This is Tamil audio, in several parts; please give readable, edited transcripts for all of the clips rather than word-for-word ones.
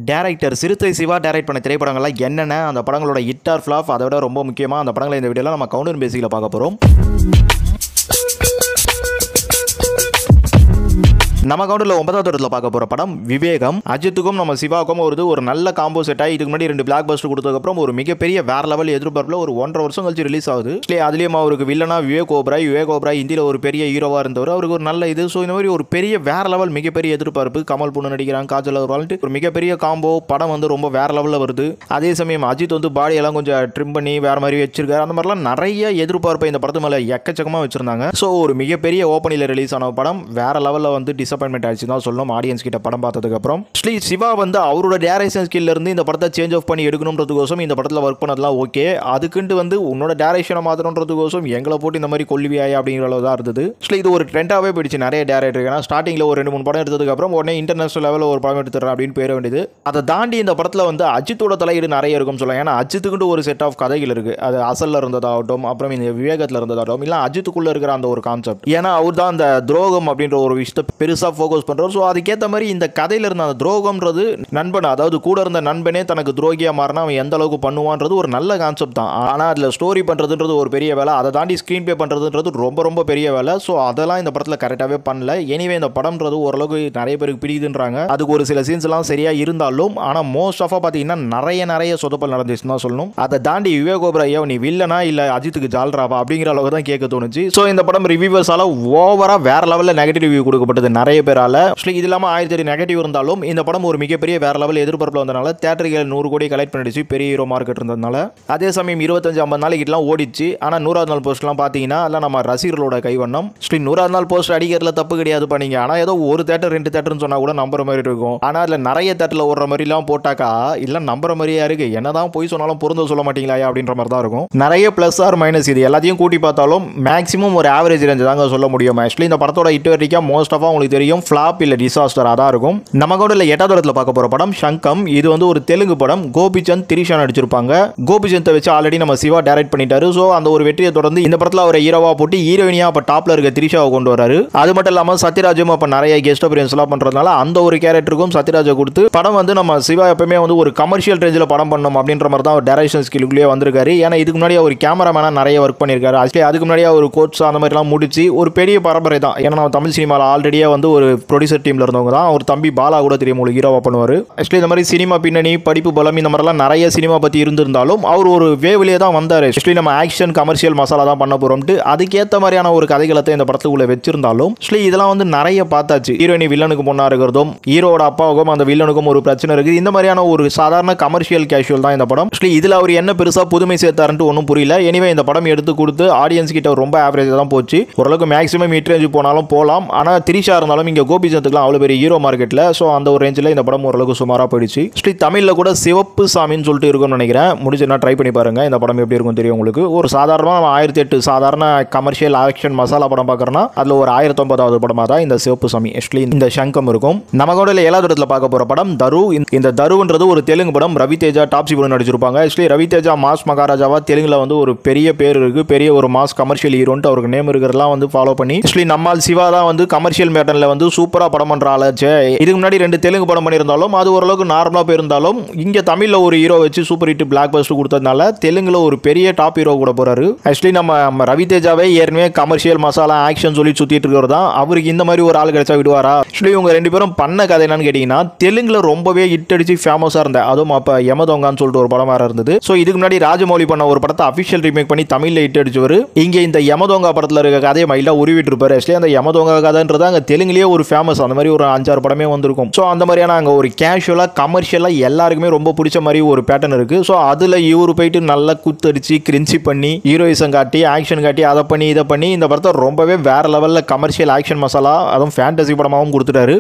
டைரக்டர் சிறுத்தை சிவா டைரக்ட் பண்ண திரைப்படங்கள்லாம் என்னென்ன, அந்த படங்களோட ஹிட் ஆர் ஃப்ளாப், அதை விட ரொம்ப முக்கியமாக அந்த படங்களை இந்த வீடியோவில் நம்ம கவுண்டர் பேசிக்கில் பார்க்க போகிறோம். நம்ம கவுண்டரில் 9வது இடத்துல பார்க்க போகிற படம் விவேகம். அஜித்துக்கும் நம்ம சிவாவுக்கும் ஒரு நல்ல காம்போ செட் ஆகி இதுக்கு முன்னாடி 2 பிளாக் பஸ்டர் கொடுத்ததுக்கப்புறம் ஒரு மிகப்பெரிய வேற லெவல் எதிர்பார்ப்பில் ஒரு 1.5 வருஷம் கழிச்சு ரிலீஸ் ஆகுது. அதுலேயும் அவருக்கு வில்லனா விவேக் ஓபராய் இந்தியில் ஒரு பெரிய ஹீரோவாக இருந்தவர். அவருக்கு ஒரு நல்ல இது. ஸோ இந்த மாதிரி ஒரு பெரிய வேற லெவல் மிகப்பெரிய எதிர்பார்ப்பு. கமல் பொண்ணு நடிக்கிறாங்க, காஜல் அகர்வால்ட்டு ஒரு மிகப்பெரிய காம்போ படம் ரொம்ப வேற லெவலில் வருது. அதே சமயம் அஜித் பாடியெல்லாம் கொஞ்சம் ட்ரிம் பண்ணி வேற மாதிரி வச்சிருக்காரு. அந்த மாதிரிலாம் நிறைய எதிர்பார்ப்பை இந்த படத்து மேலே எக்கச்சக்கமாக வச்சிருந்தாங்க. ஸோ ஒரு மிகப்பெரிய ஓப்பனில் ரிலீஸ் ஆன படம் வேற லெவலில் டிசப்பாயின்மெண்ட் ஆயிடுச்சு தான் சொல்லணும். ஆடியன்ஸ் கிட்ட படம் பார்த்ததுக்கு அப்புறம் சிவா அவரோட டைரக்ஷன் ஸ்கில்ல இருந்து இந்த படத்தை சேஞ்ச் ஆஃப் பண்ணி எடுக்கணும்ன்றதுக்கோசம் இந்த படத்தில் ஒர்க் பண்ணதெல்லாம் ஓகே. அதுக்குண்டு உன்னோட டைரக்ஷனை மாற்றணுன்றதுக்கோசம் எங்களை போட்டு இந்த மாதிரி கொல்லுவியாய் அப்படிங்கிற அளவு தான் இருந்தது. இது ஒரு ட்ரெண்டாகவே போயிடுச்சு நிறைய டேரக்டர். ஏன்னா ஸ்டார்டிங்கில் ஒரு 2-3 படம் எடுத்ததுக்கு அப்புறம் உடனே இன்டர்நேஷனல் லெவலில் ஒரு படம் எடுத்துறேன் அப்படின்னு பேர வேண்டியது. அதை தாண்டி இந்த படத்தில் அஜித்தோட தலையீடு நிறைய இருக்கும் சொல்லலாம். ஏன்னா அஜித்துக்குண்டு ஒரு செட் ஆஃப் கதைகள் இருக்கு. அது அசல்ல இருந்ததாகட்டும், அப்புறம் இந்த விவேகத்தில் இருந்ததாகட்டும், இல்லை அஜித்துக்குள்ள இருக்கிற அந்த ஒரு கான்செப்ட். ஏன்னா அவர் தான் அந்த துரோகம் அப்படின்ற ஒரு விஷயத்தை பெருசாக ஃபோக்கஸ் பண்றாரு. ஸோ அதுக்கேற்ற மாதிரி இந்த கதையில் இருந்த அந்த துரோகம்ன்றது நண்பன், அதாவது கூட இருந்த நண்பனே தனக்கு துரோகியா மாறினா அவன் எந்த அளவுக்கு பண்ணுவான்றது ஒரு நல்ல கான்செப்ட் தான். ஆனால் அதில் ஸ்டோரி பண்ணுறதுன்றது ஒரு பெரிய வேலை. அதை தாண்டி ஸ்க்ரீன் பே பண்ணுறதுன்றது ரொம்ப ரொம்ப பெரிய வேலை. ஸோ அதெல்லாம் இந்த படத்தில் கரெக்டாகவே பண்ணல. எனிவே இந்த படம்ன்றது ஓரளவுக்கு நிறைய பேருக்கு பிடிக்குதுன்றாங்க. அதுக்கு ஒரு சில சீன்ஸ் எல்லாம் சரியா இருந்தாலும், ஆனால் மோஸ்ட் ஆஃபாக பார்த்தீங்கன்னா நிறைய சொதப்பல் நடந்துச்சுன்னு தான் சொல்லணும். அதை தாண்டி விவேக் ஓபராய் நீ வில்லனா இல்லை அஜித்துக்கு ஜால்ராவா அப்படிங்கிற அளவுக்கு தான் கேட்க தோணுச்சு. ஸோ இந்த படம் ரிவ்யூவர்ஸால ஓவரா வேற லெவலில் நெகட்டிவ் ரிவ்யூ கொடுக்கப்பட்டது நிறைய பேரால. இது இல்லாமல் 1000 நெகட்டிவ் இருந்தாலும் இந்த படம் ஒரு மிகப்பெரிய வேற லெவல் எதிர்பார்ப்பில் வந்தனால தியேட்டர்கள் 100 கோடி கலெக்ட் பண்ணிடுச்சு, பெரிய ஹீரோ மார்க்கெட் இருந்ததுனால. அதே சமயம் 25-50 நாளைக்குலாம் ஓடிச்சு. ஆனால் 100வது நாள் போஸ்ட்லாம் பார்த்தீங்கன்னா அதெல்லாம் நம்ம ரசிகர்களோட கைவண்ணம். 100வது நாள் போஸ்ட் அடிக்கிறதுல தப்பு கிடையாது பண்ணீங்க. ஆனால் ஏதோ ஒரு தேட்டர் 2 தேட்டர்னு சொன்னா கூட நம்புற மாதிரி இருக்கும். ஆனால் அதில் நிறைய தேட்டரில் ஓடுற மாதிரிலாம் போட்டாக்கா இல்லை நம்புற மாதிரியா இருக்கு. என்னதான் போய் சொன்னாலும் பொருந்த சொல்ல மாட்டீங்களா அப்படின்ற மாதிரி தான் இருக்கும். நிறைய பிளஸ் ஆர் மைனஸ் இது எல்லாத்தையும் கூட்டி பார்த்தாலும் மேக்ஸிமம் ஒரு ஆவரேஜ் ரேஞ்ச் தாங்க சொல்ல முடியும். ஆக்சுவலி இந்த படத்தோட ஹிட் வரைக்கும் மோஸ்ட் ஆஃப் உங்களுக்கு தெரியும் ஃபிளாப் இல்லை டிசாஸ்டர் அதான் இருக்கும். நம்ம கூட 8வது இடத்துல பார்க்க போற படம் சங்கம். இது ஒரு தெலுங்கு படம். கோபிச்சந்த் திரிஷா நடிச்சிருப்பாங்க. கோபிச்சந்தை வச்சு ஆல்ரெடி நம்ம சிவா டைரக்ட் பண்ணிட்டாரு. ஸோ அந்த ஒரு வெற்றியை தொடர்ந்து இந்த படத்தில் அவரை ஹீரோவா போட்டு ஹீரோயினியா அப்ப டாப்ல இருக்க திரிஷாவை கொண்டு வராரு. அது மட்டும் இல்லாமல் சத்யராஜும் அப்ப நிறைய கெஸ்ட் அப்பியரன்ஸ் எல்லாம் பண்றதுனால அந்த ஒரு கேரக்டருக்கும் சத்யராஜை கொடுத்து படம் நம்ம சிவா எப்பவுமே ஒரு கமர்ஷியல் ரேஞ்சில் படம் பண்ணணும் அப்படின்ற மாதிரி தான் ஒரு டைரக்ஷன் ஸ்கில்குள்ளேயே வந்திருக்காரு. ஏன்னா இதுக்கு முன்னாடி அவர் கேமராமேனா நிறைய ஒர்க் பண்ணியிருக்காரு. அதுக்கு முன்னாடி ஒரு கோட்ஸ் அந்த மாதிரி எல்லாம் முடிச்சு ஒரு பெரிய பரம்பரை தான். ஏன்னா நம்ம தமிழ் சினிமாவில் ஆல்ரெடியே ஒரு ப்ரொடியூசர் டீம்ல இருந்தவங்க தான். ஒரு தம்பி பாலா கூட தெரியும் உங்களுக்கு ஹீரோவா பண்ணுவார். ஆக்சுவலி இந்த மாதிரி சினிமா பின்னணி படிப்பு பலம் இந்த மாதிரிலாம் நிறைய சினிமா பற்றி இருந்திருந்தாலும் அவர் ஒரு வேவிலேயே தான் வந்தார். ஆக்சுவலி நம்ம ஆக்ஷன் கமர்ஷியல் மசாலா தான் பண்ண போகிறோம்ட்டு அதுக்கேற்ற மாதிரியான ஒரு கதைகளத்தை இந்த படத்துக்குள்ளே வச்சிருந்தாலும் இதெல்லாம் நிறைய பார்த்தாச்சு. ஹீரோயினி வில்லனுக்கு பொண்ணா இருக்கிறதும், ஹீரோட அப்பாவுக்கும் அந்த வில்லனுக்கும் ஒரு பிரச்சனை இருக்குது. இந்த மாதிரியான ஒரு சாதாரண கமர்ஷியல் கேஷுவல் தான் இந்த படம். இதில் அவர் என்ன பெருசாக புதுமை சேர்த்தாருன்ட்டு ஒன்றும் புரியல. எனிவே இந்த படம் எடுத்து கொடுத்து ஆடியன்ஸ் கிட்ட ரொம்ப ஆவரேஜாக தான் போச்சு. ஓரளவுக்கு மேக்ஸிமம் மிட் ரேஞ்ச் போனாலும் போகலாம். ஆனால் திரிஷா இருந்தாலும் இங்கே கோபிச்சந்துக்குலாம் அவ்வளோ பெரிய ஹீரோ மார்க்கெட்டில். ஸோ அந்த ஒரு ரேஞ்சில் இந்த படம் ஓரளவுக்கு சுமாராக போயிடுச்சு. தமிழில் கூட சிவப்பு சாமின்னு சொல்லிட்டு இருக்கும்னு நினைக்கிறேன். முடிஞ்சுன்னா ட்ரை பண்ணி பாருங்க. இந்த படம் எப்படி இருக்கும் தெரியும் உங்களுக்கு. ஒரு சாதாரணமாக 1008 சாதாரண கமர்ஷியல் ஆக்ஷன் மசாலா படம் பார்க்குறோன்னா அதில் ஒரு 1009வது படமாக தான் இந்த சிவப்பு சாமி இந்த சங்கம் இருக்கும். நம்ம கூட 7வது இடத்துல பார்க்க போகிற படம் தரு. இந்த தருன்றது ஒரு தெலுங்கு படம். ரவிதேஜா டாப்ஸி படம் நடிச்சிருப்பாங்க. ரவிதேஜா மாஸ் மகாராஜாவா தெலுங்குல ஒரு பெரிய பேர் இருக்கு. பெரிய ஒரு மாஸ் கமர்ஷியல் ஹீரோன்ட்டு அவருக்கு நேம் இருக்கிறதெல்லாம் ஃபாலோ பண்ணி நம்மால் சிவா தான் கமர்ஷியல் மேட்டர்ல சூப்பரா படம் பண்ற ஆளாச்சு. இதுக்கு முன்னாடி 2 தெலுங்கு படம் பண்ணியிருந்தாலும் அது ஓரளவுக்கு நார்மலா போயிருந்தாலும் இங்க தமிழ்ல ஒரு ஹீரோ வச்சு சூப்பர் ஹிட் பிளாக் பஸ்டர் கொடுத்ததுனால தெலுங்குல ஒரு பெரிய டாப் ஹீரோ கூட போறாரு. ஆக்சுவலி நம்ம ரவிதேஜாவே ஏற்கனவே கமர்ஷியல் மசாலா ஆக்ஷன் சொல்லி சுத்திட்டு இருக்கிறது தான். அவருக்கு இந்த மாதிரி ஒரு ஆள் கிடைச்சா விடுவாரா? ஆக்சுவலி இவங்க 2 பேரும் பண்ண கதை என்னன்னு கேட்டீங்கன்னா தெலுங்குல ரொம்பவே ஹிட் அடிச்சு ஃபேமஸா இருந்த, அதுவும் அப்ப யமதொங்கான்னு சொல்லிட்டு ஒரு படம் வேற இருந்தது. ஸோ இதுக்கு முன்னாடி ராஜமௌலி பண்ண ஒரு படத்தை அபிஷியல் ரீமேக் பண்ணி தமிழ்ல ஹிட் அடிச்சவர் இங்க இந்த யமதொங்கா படத்துல இருக்க கதையை மயிலா உருவிட்டு இருப்பாரு. ஆக்சுவலி அந்த யமதொங்கா கதைன்றது அங்க தெலுங்குலயே ஒரு ஃபேமஸ். அந்த மாதிரி ஒரு 5-6 படமே வந்திருக்கும். ஸோ அந்த மாதிரியான அங்கே ஒரு கேஷுவலா கமர்ஷியலா எல்லாருக்குமே ரொம்ப பிடிச்ச மாதிரி ஒரு பேட்டர்ன் இருக்கு. ஸோ அதுல இவரு போயிட்டு நல்லா குத்தடிச்சு கிரின்சி பண்ணி ஹீரோயிசம் காட்டி ஆக்ஷன் காட்டி அதை பண்ணி இதை பண்ணி இந்த படத்தை ரொம்பவே வேற லெவலில் கமர்ஷியல் ஆக்ஷன் மசாலா அதுவும் ஃபேண்டசி படமாகவும் கொடுத்துட்டாரு.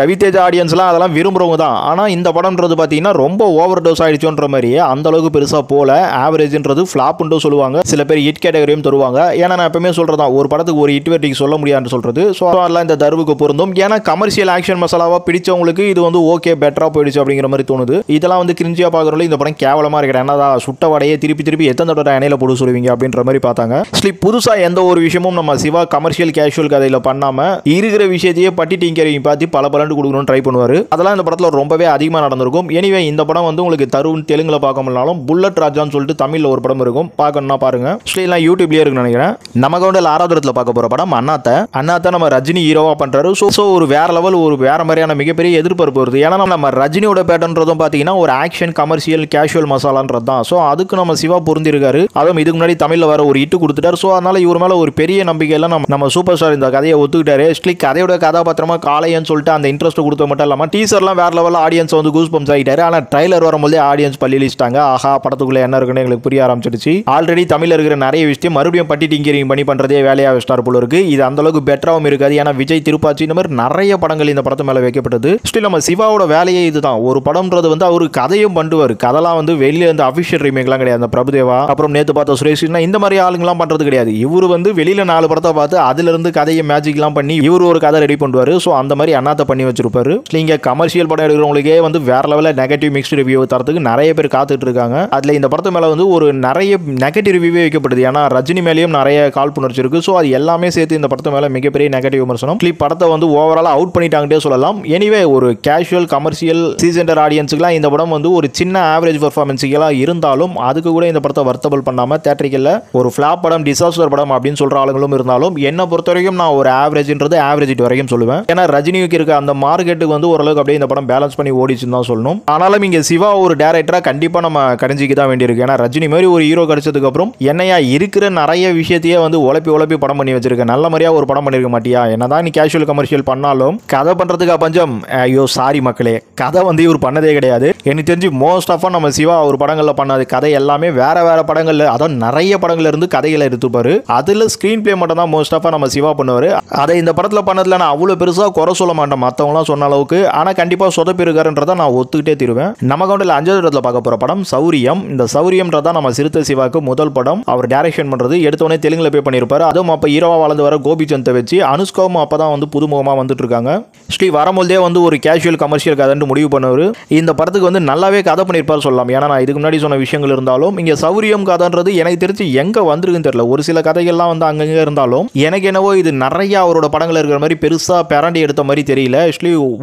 ரவிதேஜா ஆடியன்ஸ்லாம் அதெல்லாம் விரும்புறவங்க தான். ஆனால் இந்த படம்ன்றது பார்த்தீங்கன்னா ரொம்ப ஓவர் டோஸ் ஆயிடுச்சோன்ற மாதிரி அந்த அளவுக்கு பெருசாக போல ஆவரேஜ்ன்றது ஃபிளாப்னு சொல்லுவாங்க. சில பேர் ஹிட் கேட்டகரியும் தருவாங்க. ஏன்னா நான் எப்பவுமே சொல்றதான் ஒரு படத்துக்கு ஒரு ஹிட் வெட்டிங் சொல்ல முடியாதுன்னு சொல்றது. ஸோ அதெல்லாம் இந்த தருவுக்கு பொருந்தும். ஏன்னா கமர்ஷியல் ஆக்ஷன் மசாலாவா பிடிச்சவங்களுக்கு இது வந்து ஓகே பெட்டரா போயிடுச்சு அப்படிங்கிற மாதிரி தோணுது. இதெல்லாம் வந்து கிரிஞ்சியா பார்க்கறதுல இந்த படம் கேவலமா இருக்கிற என்னடா சுட்ட வடையே திருப்பி திருப்பி எத்தனை தடவை எண்ணெயில போட்டு சொல்லுவீங்க அப்படின்ற மாதிரி பார்த்தாங்க. புதுசா எந்த ஒரு விஷயமும் நம்ம சிவா கமர்ஷியல் கேஷுவல் கதையில பண்ணாம இருக்கிற விஷயத்தையே பட்டி டிங்கரிங் பார்த்து பல பலண்டு கொடுக்கணும்னு ட்ரை பண்ணுவாரு. அதெல்லாம் இந்த படத்துல ரொம்பவே அதிகமா நடந்திருக்கும். எனிவே இந்த படம் வந்து உங்களுக்கு தருண் தெலுங்குல பார்க்க முடியலாம், புல்லட் ராஜான்னு சொல்லிட்டு தமிழ்ல ஒரு படம் இருக்கும், பார்க்கணும்னா பாருங்க. எல்லாம் யூடியூப்லயே இருக்குன்னு நினைக்கிறேன். நம்ம கவுண்டல் 6வது இடத்துல பார்க்க போற படம் அண்ணாத்த நம்ம ரஜினி ஹீரோவா பண்றாரு. ஸோ ஒரு வேற லெவல் ஒரு வேற மாதிரியான மிகப்பெரிய எதிர்பார்ப்பு வருது. ஏன்னா நம்ம ரஜினியோட பேட்டர்ன்றதும் பார்த்தீங்கன்னா ஒரு ஆக்ஷன் கமர்ஷியல் கேஷுவல் மசாலான்றது தான். ஸோ அதுக்கு நம்ம சிவா பொருந்திருக்காரு. அதுவும் இதுக்கு முன்னாடி தமிழ்ல வர ஒரு இட்டு கொடுத்துட்டாரு. ஸோ அதனால இவர் மேல ஒரு பெரிய நம்பிக்கையெல்லாம் நம்ம சூப்பர் ஸ்டார் இந்த கதையை ஒத்துக்கிட்டாரு. கதையோட கதாபாத்திரமா காளையன்னு சொல்லிட்டு அந்த இன்ட்ரெஸ்ட் கொடுத்த மட்டும் இல்லாம டீசர்லாம் வேற லெவல் ஆடியன்ஸ் வந்து கூஸ் பம்ப்ஸ் ஆகிட்டாரு. ஆனால் ட்ரைலர் வரும்போதே ஆடியன்ஸ் பள்ளிட்டாங்க. ஆஹா படத்துக்குள்ள என்ன இருக்குன்னு எங்களுக்கு புரிய ஆரம்பிச்சிடுச்சு. ஆல்ரெடி தமிழ்ல இருக்கிற நிறைய விஷயம் மறுபடியும் பட்டி டிங்கரிங் பண்ணி பண்றதே வேலையா ஸ்டார் போல இருக்கு. இது அந்த அளவுக்கு பெட்டராகவும் இருக்காது. ஏன்னா விஜய் திருப்பாச்சி இந்த மாதிரி நிறைய படங்கள் இந்த படத்து மேல வைக்கப்பட்டது. நம்ம சிவாவோட வேலையே இதுதான். ஒரு படம்ன்றது வந்து அவரு கதையும் பண்ணுவார். கதெல்லாம் வந்து வெளியில இருந்து அபிஷியல் ரீமேக்லாம் கிடையாது. அந்த பிரபுதேவா அப்புறம் நேத்து பார்த்த சுரேஷ் இந்த மாதிரி ஆளுங்கெல்லாம் பண்றது கிடையாது. இவரு வந்து வெளியில 4 படத்தை பார்த்து அதுல இருந்து கதையை மேஜிக்லாம் பண்ணி இவரு ஒரு கதை ரெடி பண்ணுவாரு. ஸோ அந்த மாதிரி அண்ணாத்த பண்ணி வச்சிருப்பாரு. நீங்க கமர்ஷியல் படம் எடுக்கிறவங்களுக்கே வந்து வேற லெவலில் நெகட்டிவ் மிக்ஸ்டு ரிவ்யூ தரத்துக்கு நிறைய பேர் காத்துட்டு இருக்காங்க. அதுல இந்த படத்து மேல வந்து ஒரு நிறைய நெகட்டிவ் ரிவ்யூவே வைக்கப்படுது. ஏன்னா ரஜினி மேலேயும் நிறைய காழ்ப்புணர்ச்சி இருக்கு. ஸோ அது எல்லாமே சேர்த்து இந்த படத்து மேல மிகப்பெரிய நெகட்டிவ் விமர்சனம். படத்தை வந்து ஓவரால் அவுட் பண்ணிட்டாங்கன்னே சொல்லலாம். எனிவே ஒரு கேஷுவல் கமர்ஷியல் சீசன்டர் ஆடியன்ஸுக்குலாம் இந்த படம் வந்து ஒரு சின்ன ஆவரேஜ் பெர்ஃபார்மன்ஸுக்கெல்லாம் இருந்தாலும் அதுக்கு கூட இந்த படத்தை வர்த்தபிள் பண்ணாம தியேட்டரிக்கல்ல ஒரு ஃபிளாப் படம் டிசாஸ்டர் படம் அப்படின்னு சொல்ற ஆளுங்களும் இருந்தாலும் என்ன பொறுத்த வரைக்கும் நான் ஒரு ஆவரேஜ்ன்றது ஆவரேஜ் வரைக்கும் சொல்லுவேன். ஏன்னா ரஜினிக்கு இருக்க அந்த மார்க்கெட்டுக்கு வந்து ஓரளவுக்கு அப்படியே இந்த படம் பேலன்ஸ் பண்ணி ஓடிச்சுன்னு தான் சொல்லணும். ஆனாலும் இங்க சிவா ஒரு டைரக்டரா கண்டிப்பா நம்ம கடைஞ்சிக்கு தான் வேண்டியிருக்கு. ஏன்னா ரஜினி மாதிரி ஒரு ஹீரோ கிடைச்சதுக்கு அப்புறம் என்னையா இருக்கிற நிறைய விஷயத்தையே வந்து உழப்பி படம் பண்ணி வச்சிருக்க. நல்ல மாதிரியா ஒரு படம் பண்ணிருக்க மாட்டியா? என்னதான் நீ கேஷுவல் கமர்ஷியல் பண்ணாலும் கதை பண்றதுக்கு பஞ்சம். ஐயோ சாரி மக்களே, கதை வந்து இவர் பண்ணதே கிடையாது. எனக்கு தெரிஞ்சு மோஸ்ட் ஆஃப் நம்ம சிவா ஒரு படங்கள்ல பண்ணாது கதை எல்லாமே வேற படங்கள்ல, அதான் நிறைய படங்கள்ல இருந்து கதைகளை எடுத்துப்பாரு. அதுல ஸ்கிரீன் பிளே மட்டும் தான் மோஸ்ட் ஆஃப் நம்ம சிவா பண்ணுவாரு. அதை இந்த படத்துல பண்ணதுல நான் அவ்வளவு பெருசா குறை சொல்ல மாட்டேன் மற்றவங்களாம் சொன்ன அளவுக்கு. ஆனா கண்டிப்பா சொதப்பி இருக்காருன்றதை நான் ஒத்துக்கிட்டே தருவேன். நம்ம கவுண்டில் 5வது இடத்துல பார்க்க போற படம் சௌரியம். இந்த சௌரியம்ன்றதான் நம்ம சிறுத்தை சிவாக்கு முதல் படம். அவர் டைரக்ஷன் பண்றது எடுத்தோடனே தெலுங்குல போய் பண்ணியிருப்பாரு. அதுவும் அப்ப ஹீரோவா வளர்ந்து வர கோபிச்சந்தை வச்சு அனுஷ்காவும் அப்பதான் வந்து புதுமுகமா வந்துட்டு இருக்காங்க. வரமோதே வந்து ஒரு கேஷுவல் கமர்ஷியல் கதைன்னு முடிவு பண்ணவர். இந்த படத்துக்கு வந்து நல்லாவே கதை பண்ணியிருப்பாரு சொல்லலாம். ஏன்னா நான் இதுக்கு முன்னாடி சொன்ன விஷயங்கள் இருந்தாலும் இங்க சௌரியம் கதைன்றது எனக்கு தெரிஞ்சு எங்க வந்திருக்குன்னு தெரியல. ஒரு சில கதைகள்லாம் வந்து அங்கங்க இருந்தாலும் எனக்கு என்னவோ இது நிறைய அவரோட படங்கள் இருக்கிற மாதிரி பெருசா பேரண்டி எடுத்த மாதிரி தெரியல.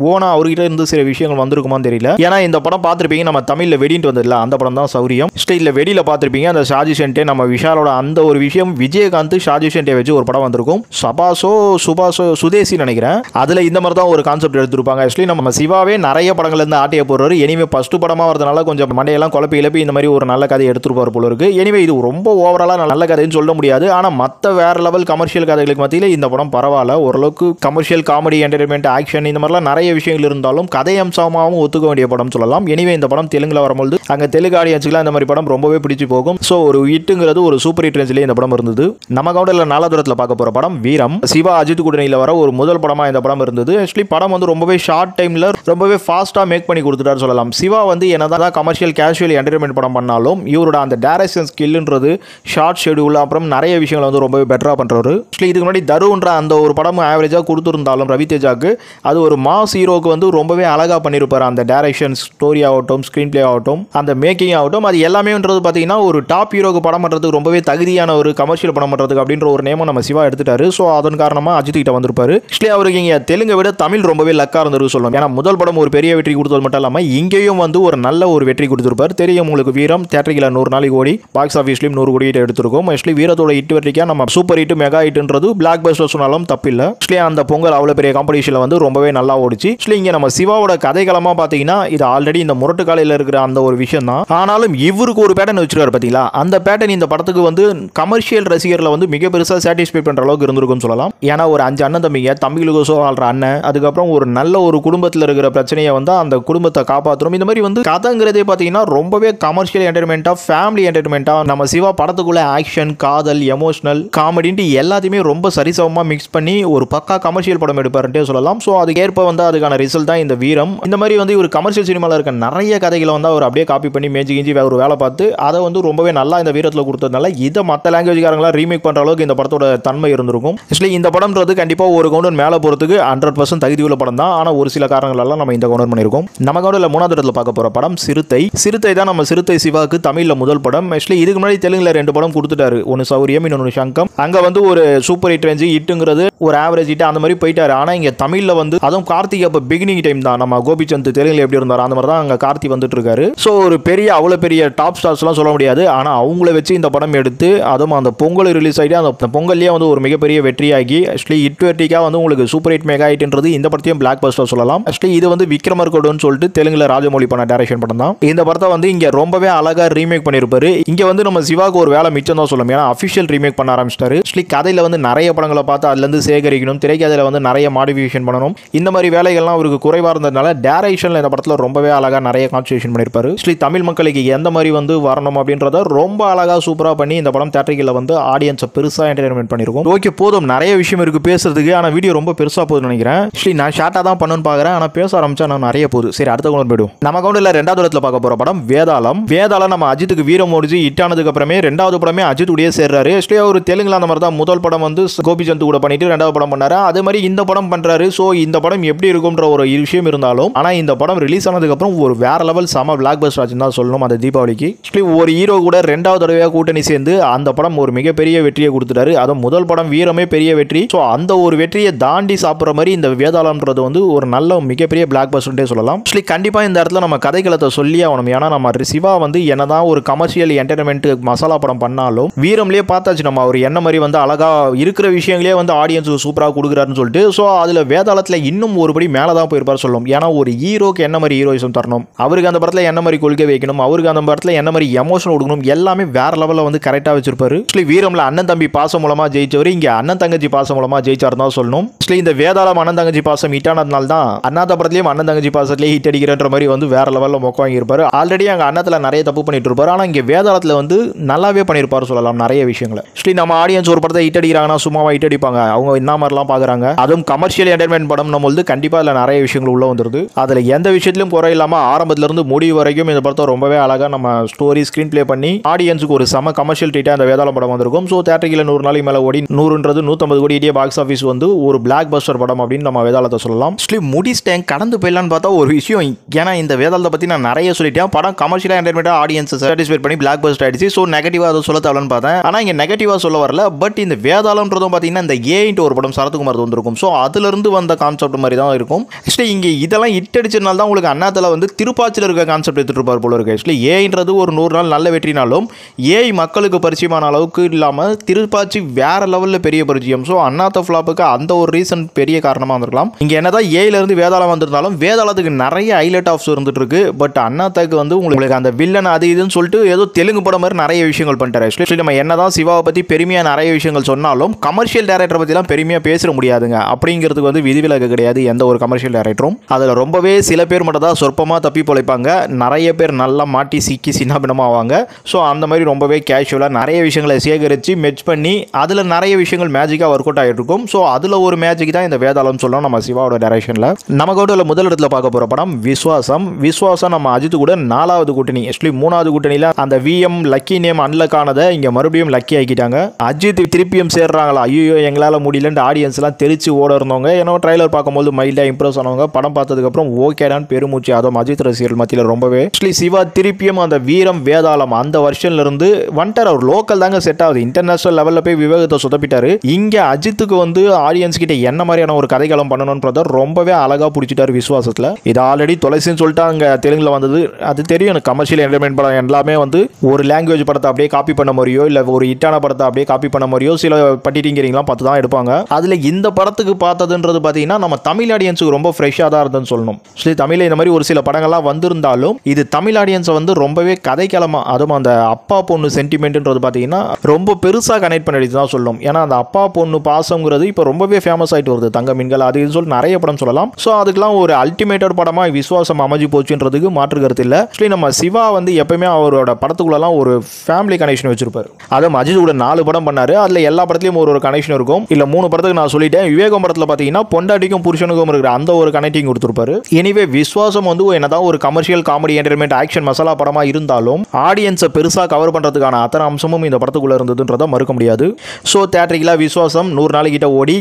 ஓனா அவர்கிட்ட இருந்து சில விஷயங்கள் வந்திருக்குமான்னு தெரியல. ஏன்னா இந்த படம் பார்த்திருப்பீங்க, நம்ம தமிழ்ல வெடிட்டு வந்ததுல அந்த படம் தான் சௌரியம். இல்ல வெடியில பார்த்திருப்பீங்க அந்த ஷாஜி ஷென்டே நம்ம விஷாலோட அந்த ஒரு விஷயம் விஜயகாந்த் ஷாஜி ஷென்டே வச்சு ஒரு படம் வந்திருக்கும். சுபாஷோ சுதேசி நினைக்கிறேன். அதுல இந்த மாதிரி தான் ஒரு கான்செப்ட் எடுத்திருப்பாங்க. நம்ம சிவாவே நிறைய படங்கள்ல இருந்து ஆட்டைய போடுறாரு. எனிவே ஃபர்ஸ்ட் படமா வரதுனால கொஞ்சம் மண்டையெல்லாம் குழப்பி இழப்பி இந்த மாதிரி ஒரு நல்ல கதை எடுத்துருப்பார் போல இருக்கு. எனிவே இது ரொம்ப ஓவராலா நல்ல கதைன்னு சொல்ல முடியாது. ஆனா மற்ற வேற லெவல் கமர்ஷியல் கதைகளுக்கு மத்தியில் இந்த படம் பரவாயில்ல. ஓரளவுக்கு கமர்ஷியல் காமெடி என்டர்டைன்மெண்ட் ஆக்ஷன் இந்த மாதிரிலாம் நிறைய விஷயங்கள் இருந்தாலும் கதை அம்சமாகவும் ஒத்துக்க வேண்டிய படம் சொல்லலாம். எனிவே இந்த படம் தெலுங்குல வரும்போது அங்க தெலுங்கு ஆடியன்ஸ்க்குலாம் இந்த மாதிரி படம் ரொம்பவே பிடிச்சு போகும். ஸோ ஒரு ஹிட்டுங்கிறது ஒரு சூப்பர் ஹிட் ரேஞ்சிலே இந்த படம் இருந்தது. நம்ம கவுண்டர்ல 4வது இடத்துல பார்க்க போற படம் வீரம். சிவா அஜித் கூட்டணியில் வர ஒரு முதல் படமா இந்த படம் இருந்தது. படம் வந்து ரொம்பவே ஷார்ட் டைம்ல ரொம்பவே ஃபாஸ்டா மேக் பண்ணி கொடுத்துட்டாரு சொல்லலாம். சிவா வந்து என்னதான் கமர்ஷியல் கேஷுவல் என்டர்டைன்மெண்ட் படம் பண்ணாலும் இவரோட அந்த டைரக்ஷன் ஸ்கில்ன்றது ஷார்ட் ஷெட்யூல் அப்புறம் நிறைய விஷயங்கள் வந்து ரொம்பவே பெட்டரா பண்றாரு. இதுக்கு முன்னாடி தருன்ற அந்த ஒரு படம் ஆவரேஜா கொடுத்திருந்தாலும் ரவிதேஜாக்கு அது ஒரு மாஸ் ஹீரோக்கு வந்து ரொம்பவே அழகா பண்ணிருப்பாரு. அந்த டைரக்ஷன் ஸ்டோரி ஆகட்டும் ஸ்கிரீன் பிளே ஆகட்டும் அந்த மேக்கிங் ஆகட்டும் அது எல்லாமேன்றது பார்த்தீங்கன்னா ஒரு டாப் ஹீரோக்கு படம் பண்ணுறதுக்கு ரொம்பவே தகுதியான ஒரு கமர்ஷியல் படம் பண்ணுறதுக்கு அப்படின்ற ஒரு நேமம் நம்ம சிவா எடுத்துட்டாரு. ஸோ அதன் காரணமாக அஜித் கிட்ட வந்திருப்பாரு. அவருக்கு இங்கே தெலுங்கை விட தமிழ் ரொம்பவே லக்கா இருந்திருக்கு சொல்லலாம். ஏன்னா முதல் படம் ஒரு பெரிய வெற்றி கொடுத்தது மட்டும் இல்லாமல் இங்கேயும் வந்து ஒரு நல்ல ஒரு வெற்றி கொடுத்திருப்பார். தெரியும் உங்களுக்கு வீரம் தியேட்டரில் 100 நாளைக்கு ஓடி பாக்ஸ் ஆஃபீஸ்லையும் 100 கோடி எடுத்திருக்கோம். வீரத்தோட ஹிட் வெற்றிக்கா நம்ம சூப்பர் ஹிட் மெகா ஹிட்ன்றது பிளாக் பஸ்டர் சொன்னாலும் தப்பில்லை. அந்த பொங்கல் அவ்வளோ பெரிய காம்படிஷனில் வந்து ரொம்பவே நல்லா ஓடிச்சு. இங்கே நம்ம சிவாவோட கதைகளமாக பார்த்தீங்கன்னா இது ஆல்ரெடி இந்த முரட்டு காலையில் இருக்கிற அந்த ஒரு விஷயம் தான். ஆனாலும் இவருக்கு ஒரு பேட்டர்ன் வச்சிருக்காரு பார்த்தீங்களா, அந்த பேட்டர்ன் இந்த படத்துக்கு வந்து கமர்ஷியல் ரசிகர்களை வந்து மிக பெருசாக சாட்டிஸ்ஃபை பண்ணுற அளவுக்கு இருந்திருக்குன்னு சொல்லலாம். ஏன்னா ஒரு 5 அண்ணன் தம்பிங்க தம்பிகளுக்கு ஆள்ற அண்ணன், அதுக்கப்புறம் ஒரு நல்ல ஒரு குடும்பத்தில் இருக்கிற பிரச்சனையை வந்து அந்த குடும்பத்தை காப்பாற்றணும். இந்த மாதிரி வந்து கதைங்கிறதே பார்த்தீங்கன்னா ரொம்பவே கமர்ஷியல் என்டர்டைன்மெண்ட்டாக ஃபேமிலி என்டர்டைன்மெண்ட்டாக நம்ம சிவா படத்துக்குள்ள ஆக்ஷன் காதல் எமோஷனல் காமெடின்ட்டு எல்லாத்தையுமே ரொம்ப சரிசமமாக மிக்ஸ் பண்ணி ஒரு பக்கா கமர்ஷியல் படம் எடுப்பாருன்ட்டே சொல்லலாம். ஸோ அதுக்கேற்ப வந்து அதுக்கான ரிசல்ட் தான் இந்த வீரம். இந்த மாதிரி வந்து ஒரு கமர்ஷியல் சினிமாவில் இருக்க நிறைய கதைகளை வந்து அவர் அப்படியே காப்பி பண்ணி மேஜி கிஞ்சி ஒரு வேலை பார்த்து அதை வந்து ரொம்பவே நல்லா இந்த வீரத்தில் கொடுத்ததுனால இதை மற்ற லாங்குவேஜ்காரங்களா ரீமேக் பண்ணுற அளவுக்கு இந்த படத்தோட தன்மை இருந்திருக்கும். இந்த படம்ன்றது கண்டிப்பாக ஒரு கவுண்டர் மேலே போகிறதுக்கு 100% தகுதி உள்ள படம் தான். ஆனால் ஒரு சில காரணங்களெல்லாம் நம்ம இந்த கவுண்டர் பண்ணியிருக்கோம். நம்ம கவுண்டரில் 3வது இடத்துல பார்க்க போகிற படம் சிறுத்தை. சிறுத்தை தான் நம்ம சிறுத்தை சிவாவுக்கு தமிழில் முதல் படம். ஆக்சுவலி இதுக்கு முன்னாடி தெலுங்குல 2 படம் கொடுத்துட்டாரு. ஒன்று சௌரியம், இன்னொன்று சங்கம். அங்கே வந்து ஒரு சூப்பர் ஹிட் ரேஞ்சு ஹிட்டுங்கிறது ஒரு ஆவரேஜ் ஹிட் அந்த மாதிரி போயிட்டாரு. ஆனால் இங்கே தமிழில் வந்து அதுவும் கார்த்திக் அப்போ பிகினிங் டைம் தான். நம்ம கோபிச்சந்த் தெலுங்குல எப்படி இருந்தாரோ அந்த மாதிரி தான் அங்கே கார்த்தி வந்துட்டு இருக்காரு. ஸோ ஒரு பெரிய அவ்வளோ பெரிய டாப் ஸ்டார்ஸ்லாம் சொல்ல முடியாது. ஆனால் அவங்கள வச்சு இந்த படம் எடுத்து அதுவும் அந்த பொங்கல் ரிலீஸ் ஆகிட்டு அந்த பொங்கல்லேயே வந்து ஒரு மிகப்பெரிய வெற்றியாகி ஆக்சுவலி ஹிட்வெட்டிக்காக வந்து உங்களுக்கு சூப்பர் ஹிட் மெகா ஹிட்ன்றது இந்த படத்தையும் பிளாக் பஸ்டர் சொல்லலாம். ஆக்சுவலி இது வந்து விக்ரமர்கோடுன்னு சொல்லிட்டு தெலுங்குல ராஜமௌலி பண்ண டைரக்ஷன் படம் தான். இந்த படத்தை வந்து இங்கே ரொம்பவே அழகாக ரீமேக் பண்ணியிருப்பாரு. இங்கே வந்து நம்ம சிவாக்கு ஒரு வேலை மிச்சம் தான் சொல்லணும். ஏன்னா அஃபிஷியல் ரீமேக் பண்ண ஆரம்பிச்சிட்டாரு. ஆக்சுவலி கதையில் வந்து நிறைய படங்களை பார்த்து அதுலேருந்து சேகரிக்கணும், திரைக்கதையில் வந்து நிறைய மாடிஃபிகேஷன் பண்ணணும். இந்த மாதிரி வேலைகள்லாம் அவருக்கு குறைவாக இருந்ததுனால டைரக்ஷனில் இந்த படத்தில் ரொம்பவே அழகாக நிறைய கான்சன்ட்ரேஷன் பண்ணியிருப்பாரு. ஆக்சுவலி தமிழ் மக்களுக்கு எந்த மாதிரி வந்து வரணும் அப்படின்றத ரொம்ப அழகாக சூப்பராக பண்ணி இந்த படம் தியேட்டரில் வந்து ஆடியன்ஸை பெருசாக என்டர்டைன்மெண்ட் பண்ணியிருக்கும். ஓகே, போதும், நிறைய விஷயம் இருக்குது பேசுறதுக்கு. ஆனால் வீடியோ ரொம்ப பெருசாக போகுதுன்னு நினைக்கிறேன். ஆக்சுவலி நான் ஷார்ட்டாக தான் பண்ணணும்னு பார்க்குறேன். ஆனால் பேச ஆரம்பிச்சா நான் நிறைய போகுது. சரி, அடுத்த கவுண்டர் போய்டும். நம்ம கவுண்டரில் 2வது இடத்துல பார்க்க போகிற படம் வேதாளம். வேதாளம் நம்ம அஜித்துக்கு வீரம் முடிஞ்சு ஹிட் ஆனதுக்கு அப்புறமே 2வது படமே அஜித் உடைய சேர்றாரு. ஆக்சுவலி அவர் தெலுங்குல அந்த மாதிரி தான் முதல் படம் வந்து கோபிச்சந்த் கூட பண்ணிட்டு 2வது படம் பண்ணாரு. அதே மாதிரி இந்த படம் பண்றாரு. ஸோ இந்த படம் எப்படி இருக்கும்ன்ற ஒரு விஷயம் இருந்தாலும் ஆனால் இந்த படம் ரிலீஸ் ஆனதுக்கு அப்புறம் ஒரு வேற லெவல் சம பிளாக் பஸ்டர் ஆச்சுன்னு தான் சொல்லணும். அந்த தீபாவளிக்கு ஆக்சுவலி ஒரு ஹீரோ கூட 2வது தடவையாக கூட்டணி சேர்ந்து அந்த படம் ஒரு மிகப்பெரிய வெற்றியை கொடுத்துட்டாரு. அதுவும் முதல் படம் வீரமே பெரிய வெற்றி. ஸோ அந்த ஒரு வெற்றியை தாண்டி சாப்பிட்ற மாதிரி இந்த வேதாளம்ன்றது வந்து ஒரு நல்ல மிகப்பெரிய பிளாக் பஸ்டர்னே சொல்லலாம். ஆக்சுவலி கண்டிப்பாக இந்த இடத்துல நம்ம கதைக்களத்தை சொல்லி ஆகணும். ஏன்னா நம்ம சிவா வந்து என்னதான் ஒரு கமர்ஷியல் என்டர்டைன்மெண்ட் மசாலா படம் பண்ணாலும் வீரம்லேயே பார்த்தாச்சு நம்ம அவர் என்ன மாதிரி வந்து அழகா இருக்கிற விஷயங்களே வந்து ஆடியன்ஸுக்கு சூப்பராக கொடுக்குறாருன்னு சொல்லிட்டு. ஸோ அதில் வேதாளத்தில் இன்னும் ஒருபடி மேலே தான் போயிருப்பார் சொல்லணும். ஏன்னா ஒரு ஹீரோக்கு என்ன மாதிரி ஹீரோயிசம் தரணும், அவருக்கு அந்த படத்தில் என்ன மாதிரி கொள்கை வைக்கணும், அவருக்கு அந்த படத்தில் என்ன மாதிரி எமோஷன் கொடுக்கணும், எல்லாமே வேற லெவலில் வந்து கரெக்டாக வச்சிருப்பாரு. ஆக்சுவலி வீரம்ல அண்ணன் தம்பி பாசம் மூலமாக ஜெயிச்சவர் இங்கே அண்ணன் தங்கச்சி பாசம் மூலமாக ஜெயிச்சார் தான் சொல்லணும். ஆக்சுவலி இந்த வேதாளம் அண்ணன் தங்கச்சி பாசம் ஹிட் ஆனதுனால தான் அண்ணாத்த படத்துலேயும் அண்ணன் தங்கச்சி பாசத்துலேயே ஹிட் அடிக்கிறன்ற மாதிரி வந்து வேற லெவலில் மொக்க வாங்கியிருப்பாரு. ஆல்ரெடி அங்கே அண்ணத்தில் நிறைய தப்பு பண்ணிட்டு இருப்பாரு. ஆனால் இங்கே வேதாளத்தில் வந்து நல்லாவே பண்ணியிருப்பாரு சொல்லலாம் நிறைய விஷயங்களை. ஆக்சுவலி நம்ம ஆடியன்ஸ் ஒரு படத்தை ஹிட் அடிக்கிறாங்கன்னா சும்மாவா ஹிட் அடிப்பாங்க, அவங்க என்ன மாதிரிலாம் பார்க்குறாங்க. அதுவும் கமர்ஷியல் என்டர்டைன்மெண்ட் படம் நம்மளுது கண்டிப்பாக அதில் நிறைய விஷயங்கள் உள்ள வந்துருது. அதில் எந்த விஷயத்திலும் குறை இல்லாமல் ஆரம்பத்திலிருந்து முடிவு வரைக்கும் இந்த படத்தை ரொம்பவே அழகாக நம்ம ஸ்டோரி ஸ்க்ரீன் பிளே பண்ணி ஆடியன்ஸுக்கு ஒரு சம கமர்ஷியல் ட்ரீட்டாக அந்த வேதாளம் படம் வந்திருக்கும். ஸோ தியேட்டரில் 100 நாளைக்கு மேலே ஓடி 100ன்றது 150 கோடி பாக்ஸ் ஆஃபீஸ் வந்து ஒரு பிளாக் பஸ்டர் படம் அப்படின்னு நம்ம வேதாளத்தை சொல்லலாம். ஆக்சுவலி முடிச்சிட்டேன் கடந்து போயிடலான்னு பார்த்தா ஒரு விஷயம், ஏன்னா இந்த வேதாளத்தை பற்றி நான் நிறைய சொல்லிட்டேன். படம் கமர்ஷியலாக என்டர்டைன்மெண்ட்டாக ஆடியன்ஸை சாட்டிஸ்ஃபை பண்ணி பிளாக் பஸ்டர் ஆயிடுச்சு. ஸோ நெகட்டிவாக அதை சொல்ல தேவைன்னு பார்த்தேன். ஆனால் இங்கே நெகட்டிவாக சொல்ல வரல. பட் இந்த வேதாளம்ன்றதும் பார்த்தீங்கன்னா இந்த ஏன்ட்டு ஒரு படம் சரத்குமார் வந்திருக்கும். ஸோ அதிலிருந்து வந்த கான்செப்ட் மாதிரி தான் இருக்கும். ஆக்சுவலி இங்கே இதெல்லாம் ஹிட் அடிச்சதுனால தான் உங்களுக்கு அண்ணாத்தில் வந்து திருப்பாச்சியில் இருக்க கான்செப்ட் எடுத்துட்டு இருப்பார் போல இருக்கு. ஆக்சுவலி ஏன்றது ஒரு 100 நாள் நல்ல வெற்றினாலும் ஏஐ மக்களுக்கு பரிச்சயமான அளவுக்கு இல்லாமல் திருப்பாச்சி வேற லெவலில் பெரிய பரிச்சயம். ஸோ அண்ணாத்த ஃபிளாப்புக்கு அந்த ஒரு ரீசன் பெரிய காரணமாக இருந்திருக்கலாம். இங்கே என்னதான் ஏயிலிருந்து வேதாளம் வந்திருந்தாலும் வேதாளத்துக்கு நிறைய ஹைலைட் ஆஃப்ஸ் இருந்துட்டு இருக்கு. பட் அண்ணாத்தாக்கு வந்து உங்களுக்கு அந்த வில்லன் அது இதுன்னு சொல்லிட்டு ஏதோ தெலுங்கு படம் மாதிரி நிறைய விஷயங்கள் பண்ணிட்டாரு. ஆக்சுவலி நம்ம என்னதான் சிவாவை பற்றி பெருமையாக நிறைய விஷயங்கள் சொன்னாலும் கமர்ஷியல் டைரக்டரை பற்றிலாம் பெருமையாக பேச முடியாதுங்க. அப்படிங்கிறதுக்கு வந்து விதிவிலக்கு கிடையாது எந்த ஒரு கமர்ஷியல் டைரக்டரும். அதில் ரொம்பவே சில பேர் மட்டும் தான் சொற்பமாக தப்பி பொழைப்பாங்க, நிறைய பேர் நல்லா மாட்டி சிக்கி சின்னாபின்னமாவாங்க. ஸோ அந்த மாதிரி ரொம்பவே கேஷுவலாக நிறைய விஷயங்களை சேகரித்து மெச் பண்ணி அதில் நிறைய விஷயங்கள் மேஜிக்காக ஒர்க் அவுட் ஆகிட்டு இருக்கும். ஸோ அதில் ஒரு மேஜிக் தான் இந்த வேதாளம் சொல்லணும் நம்ம சிவாவோட டைரக்ஷனில். நமக்கு வந்து முதல் இடத்துல பார்க்க போகிற படம் விஸ்வாசம். விஸ்வாசம் நம்ம அஜித் கூட 4வது கூட்டணி. ஆக்சுவலி 3வது கூட்டணியில் அந்த விஎம் லக்கி நேம் அன்லக் ஆனதை இங்கே மறுபடியும் லக்கி ஆக்கிட்டாங்க. அஜித் திருப்பியும் சேர்றாங்களா, ஐயோ எங்களால் முடியலன்னு ஆடியன்ஸ்லாம் தெரிச்சு ஓட இருந்தவங்க. ஏன்னா ட்ரைலர் பார்க்கும்போது மைல்டாக இம்ப்ரெஸ் ஆனவங்க படம் பார்த்ததுக்கப்புறம் ஓகேடான்னு பெருமூச்சு. அதுவும் அஜித் ரசிகர்கள் மத்தியில் ரொம்பவே. ஆக்சுவலி சிவா திருப்பியும் அந்த வீரம் வேதாளம் அந்த வருஷன்ல இருந்து வந்துட்டார். அவர் லோக்கல் தாங்க செட் ஆகுது, இன்டர்நேஷனல் லெவலில் போய் விவேகத்தை சொதப்பிட்டாரு. இங்கே அஜித்துக்கு வந்து ஆடியன்ஸ் கிட்ட என்ன மாதிரியான ஒரு கதைக்களம் பண்ணணும்ன்றத ரொம்பவே அழகாக பிடிச்சிட்டாரு விஸ்வாசத்தில். இது ஆல்ரெடி தொலைசின்னு சொல்லிட்டு அங்கே தெலுங்குல வந்தது, அது தெரியும் எனக்கு. கமர்ஷியல் என்டர்டைன்மெண்ட் படம் எல்லாமே வந்து ஒரு லாங்குவேஜ் படத்தை அப்படியே காப்பி பண்ண மாதிரியோ இல்லை ஒரு ஹிட்டான படத்தை அப்படியே காப்பி பண்ண மாதிரியோ சில பட்டிட்டிங்கிறீங்களாம் பார்த்து தான் எடுப்பாங்க. அதில் இந்த படத்துக்கு பார்த்ததுன்றது பார்த்தீங்கன்னா நம்ம தமிழ் ஆடியன்ஸுக்கு ரொம்ப ஃப்ரெஷ்ஷாக தான் இருந்ததுன்னு சொல்லணும். சரி, தமிழில் இந்த மாதிரி ஒரு சில படங்கள்லாம் வந்திருந்தாலும் இது தமிழ் ஆடியன்ஸை வந்து ரொம்பவே கதைக்களமாக, அதுவும் அந்த அப்பா பொண்ணு சென்டிமெண்ட்ன்றது பார்த்தீங்கன்னா ரொம்ப பெருசாக கனெக்ட் பண்ணிட்டு தான் சொல்லணும். ஏன்னா அந்த அப்பா பொண்ணு பாசங்கிறது இப்போ ரொம்பவே ஃபேமஸ் ஆகிட்டு வருது. தங்க மீன்கள் அது இதுன்னு சொல்லி நிறைய படம் சொல்லலாம். ஸோ அதுக்கெல்லாம் ஒரு அல்டிமேட்டட் படமாக விஸ்வாசம் அமைஞ்சு போச்சுன்றதுக்கு மாற்று கருத்து இல்லை. ஆக்சுவலி நம்ம சிவா வந்து எப்பயுமே அவரோட படத்துக்குள்ளலாம் ஒரு ஃபேமிலி கனெக்ஷன் வச்சிருப்பாரு. அதுவும் அஜித் கூட 4 படம் பண்ணாரு. அதில் எல்லா படத்துலையும் ஒரு கனெக்ஷன் இருக்கும். இல்லை 3 படத்துக்கு நான் சொல்லிட்டேன். விவேகம் படத்தில் பார்த்தீங்கன்னா பொண்டாட்டிக்கும் புருஷனுக்கும் இருக்கிற அந்த ஒரு கனெக்டிங் கொடுத்துருப்பாரு. எனிவே விஸ்வாசம் வந்து என்னதான் ஒரு commercial comedy entertainment action masala படமாக இருந்தாலும் ஆடியன்ஸை பெருசாக கவர் பண்ணுறதுக்கான அத்தனை அம்சமும் இந்த படத்துக்குள்ள இருந்ததுன்றதை மறுக்க முடியாது. ஸோ தியேட்டரிக்கலாக விஸ்வாசம் 100 நாளைக்கிட்ட ஓடி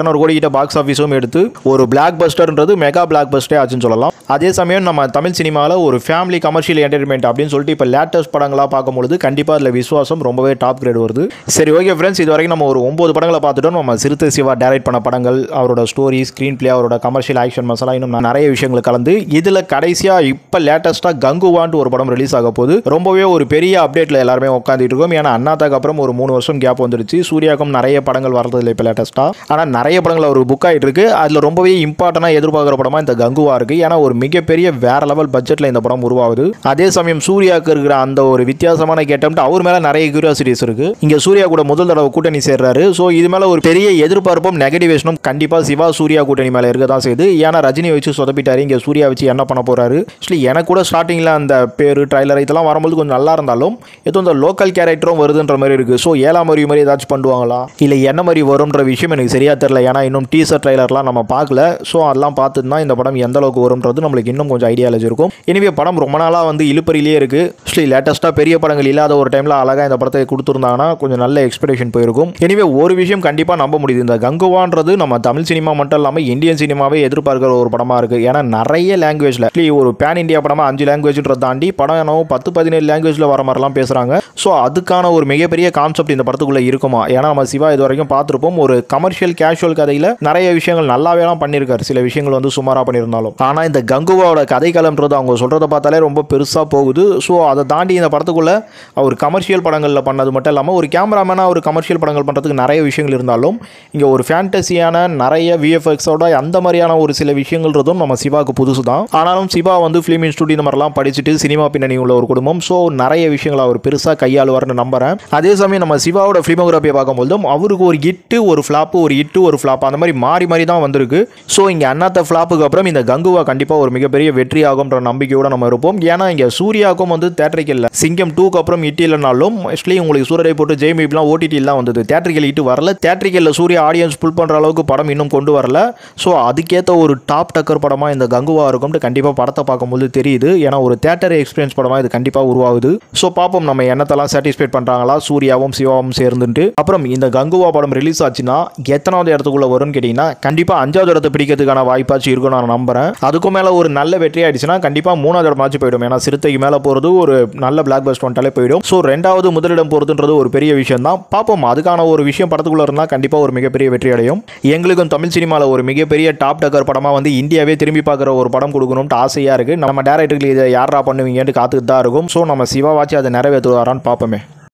200 கோடி கிட்ட பாக்ஸ் ஆஃபீஸும் எடுத்து ஒரு பிளாக் பஸ்டர்ன்றது மெகா பிளாக் பஸ்டே ஆச்சுன்னு சொல்லலாம். அதே சமயம் நம்ம தமிழ் சினிமாவில் ஒரு ஃபேமிலி கமர்ஷியல் என்டர்டைன்மெண்ட் அப்படின்னு சொல்லிட்டு இப்போ லேட்டஸ்ட் படங்களாக பார்க்கும்பொழுது கண்டிப்பாக அதில் விஸ்வாசம் ரொம்பவே டாப் கிரேட் வருது. சரி, ஓகே ஃப்ரெண்ட்ஸ், இது வரைக்கும் நம்ம ஒரு 9 படங்களை பார்த்துட்டோம். நம்ம சிறுத்தை சிவா டைரக்ட் பண்ண படங்கள், அவரோட ஸ்டோரி, ஸ்க்ரீன் பிளே, அவரோட கமர்ஷியல் ஆக்ஷன் மசாலா, இன்னும் நிறைய விஷயங்கள் கலந்து இதில் கடைசியாக இப்போ லேட்டஸ்ட்டாக கங்குவான்ட்டு ஒரு படம் ரிலீஸ் ஆக போது ரொம்பவே ஒரு பெரிய அப்டேட்டில் எல்லாருமே உட்காந்துட்டு இருக்கோம். ஏன்னா அண்ணாத்தாக்கு அப்புறம் ஒரு 3 வருஷம் கேப் வந்துருச்சு. சூர்யாவுக்கும் நிறைய படங்கள் வரதில்லை இப்போ லேட்டஸ்ட்டாக. ஆனால் நிறைய படங்கள் அவர் புக் ஆகிட்டு இருக்கு. அதில் ரொம்பவே இம்பார்ட்டண்டாக எதிர்பார்க்குற படமாக இந்த கங்குவா இருக்குது. ஏன்னா ஒரு மிகப்பெரிய வேற லெவல் பட்ஜெட்டில் இந்த படம் உருவாகுது. அதே சமயம் சூர்யாவுக்கு இருக்கிற அந்த ஒரு வித்தியாசமான கேட்டம் அவர் மேலே நிறைய கியூரியாசிட்டிஸ் இருக்கு. இங்கே சூர்யா கூட முதல் தடவை கூட்டணி சேர்றாரு. ஸோ இது மேலே ஒரு பெரிய எதிர்பார்ப்பும் நெகட்டிவேஷனும் கண்டிப்பாக சிவா சூர்யா கூட்டணி மேலே இருக்க தான் செய்யுது. ஏன்னா ரஜினி வச்சு சொதப்பிட்டாரு, இங்கே சூர்யா வச்சு என்ன பண்ண போறாரு. ஆக்சுவலி எனக்கு கூட ஸ்டார்டிங்கில் அந்த பேர் ட்ரைலர் இதெல்லாம் வரும்போது கொஞ்சம் நல்லா இருந்தாலும் ஏதோ இந்த லோக்கல் கேரக்டரும் வருதுன்ற மாதிரி இருக்கு. ஸோ 7ஆம் அறிவு மாதிரி ஏதாச்சும் பண்ணுவாங்களா இல்லை என்ன மாதிரி வரும்ன்ற விஷயம் எனக்கு சரியா தெரியல. ஏன்னா இன்னும் டீசர் ட்ரைலர்லாம் நம்ம பார்க்கல. ஸோ அதெல்லாம் பார்த்துட்டு தான் இந்த படம் எந்த அளவுக்கு வரும்ன்றது நம்மளுக்கு இன்னும் கொஞ்சம் ஐடியாலஜி இருக்கும். எனவே படம் ரொம்ப நாளாக வந்து இழுப்பறியிலே இருக்கு. ஆக்சுவலி லேட்டஸ்ட்டாக பெரிய படங்கள் இல்லாத ஒரு டைமில் அழகாக இந்த படத்தை கொடுத்துருந்தாங்கன்னா கொஞ்சம் நல்ல எக்ஸ்பெக்டேஷன் போயிருக்கும். எனவே ஒரு விஷயம் கண்டிப்பாக நம்ப முடியுது, இந்த கங்குவான்றது நம்ம தமிழ் சினிமா மட்டும் இல்லாமல் இந்தியன் சினிமாவே எதிர்பார்க்கிற ஒரு படமாக இருக்குது. ஏன்னா நிறைய லாங்குவேஜில் ஒரு பேன் இந்தியா படமாக 5 லாங்குவேஜ்ன்றதை தாண்டி படம் என்னவோ 10-17 லாங்குவேஜில் வர மாதிரிலாம் பேசுகிறாங்க. ஸோ அதுக்கான ஒரு மிகப்பெரிய கான்செப்ட் இந்த படத்துக்குள்ளே இருக்குமா? ஏன்னா நம்ம சிவா இது வரைக்கும் பார்த்துருப்போம், ஒரு கமர்ஷியல் கேஷுவல் கதையில் நிறைய விஷயங்கள் நல்லாவேலாம் பண்ணியிருக்காரு. சில விஷயங்கள் வந்து சுமாராக பண்ணியிருந்தாலும், ஆனால் இந்த கங்குவாவோட கதைக்களம்ன்றது அவங்க சொல்கிறத பார்த்தாலே ரொம்ப பெருசாக போகுது. ஸோ அதை தாண்டி இந்த படத்துக்குள்ளே அவர் கமர்ஷியல் படங்களில் பண்ணது மட்டும் இல்லாமல் ஒரு கேமராமேனாக ஒரு கமர்ஷியல் படங்கள் பண்ணுறதுக்கு நிறைய விஷயங்கள் இருந்தாலும் இங்கே ஒரு ஃபேண்டசியான நிறைய விஎஃப்எக்ஸோட அந்த மாதிரியான ஒரு சில விஷயங்கள்ன்றதும் நம்ம சிவாவுக்கு புதுசு தான். ஆனாலும் சிவா வந்து ஃபிலிம் இன்ஸ்டியூட் இந்த மாதிரிலாம் படிச்சுட்டு சினிமா பின்னணி உள்ள ஒரு குடும்பம். ஸோ நிறைய விஷயங்கள் அவர் பெருசாக கையாளுவார்னு நம்புறேன். அதே சமயம் நம்ம சிவாவோட ஃபிலிமோகிராஃபியை பார்க்கும்போதும் அவருக்கு ஒரு ஹிட்டு ஒரு ஃப்ளாப்பு, ஒரு ஹிட்டு ஒரு ஃப்ளாப், அந்த மாதிரி மாறி மாறி தான் வந்திருக்கு. ஸோ இங்கே அண்ணாத்த ஃப்ளாப்புக்கு அப்புறம் இந்த கங்குவா கண்டிப்பாக ஒரு மிகப்பெரிய வெற்றி ஆகும்ன்ற நம்பிக்கையோட நம்ம இருப்போம். ஏன்னா இங்கே சூர்யாவுக்கும் வந்து தேட்டரிக்கல் சிங்கம் 2க்கு அப்புறம் ஹிட் இல்லைனாலும் ஆக்சுவலி உங்களுக்கு சூரரை போட்டு ஜெய்மீப்லாம் ஓடிடியில் தான் வந்தது. தேட்டரிக்கல் ஹிட் வரல. தேட்டரிக்கலில் சூர்யா ஆடியன்ஸ் புல் பண்ணுற அளவுக்கு படம் இன்னும் கொண்டு வரல. ஸோ அதுக்கேற்ற ஒரு டாப் டக்கர் படமாக இந்த கங்குவா இருக்கும்னு கண்டிப்பாக படத்தை பார்க்கும்போது தெரியுது. ஏன்னா ஒரு தேட்டர் எக்ஸ்பீரியன்ஸ் படமாக இது கண்டிப்பாக உருவாகுது. ஸோ பார்ப்போம் நம்ம என்னத்தெல்லாம் சாட்டிஸ்ஃபைட் பண்ணுறாங்களா சூர்யாவும் சிவாவும் சேர்ந்துட்டு. அப்புறம் இந்த கங்குவா படம் ரிலீஸ் ஆச்சுன்னா எத்தனாவது இடத்துக்குள்ள வரும்னு கேட்டிங்கன்னா கண்டிப்பாக 5வது இடத்தை பிடிக்கிறதுக்கான வாய்ப்பாச்சு இருக்கும் நான் நம்புறேன். அதுக்கும் மேலே ஒரு நல்ல வெற்றி ஆயிடுச்சுன்னா கண்டிப்பாக 3வது இடமாச்சு போயிடும். ஏன்னா சிறுத்தைக்கு மேலே போகிறது ஒரு நல்ல பிளாக் பஸ்ட் வந்துட்டாலே போயிடும். ஸோ 2வது முதலிடம் போகிறதுன்றது ஒரு பெரிய விஷயம் தான். பார்ப்போம், அதுக்கான ஒரு விஷயம் படத்துக்குள்ள இருந்தால் கண்டிப்பாக ஒரு மிகப்பெரிய வெற்றி அடையும். எங்களுக்கும் தமிழ் சினிமாவில் ஒரு மிகப்பெரிய டாப் டக்கர் படமாக வந்து இந்தியாவே திரும்பி பார்க்குற ஒரு படம் கொடுக்கணும்னு ஆசையாக இருக்குது. நம்ம டேரக்டருக்கு இதை யாரா பண்ணுவீங்கன்னு காத்துக்கிட்டு தான் இருக்கும். ஸோ நம்ம சிவாவாச்சு அதை நிறைவேற்றுவாரான்னு பார்ப்போமே.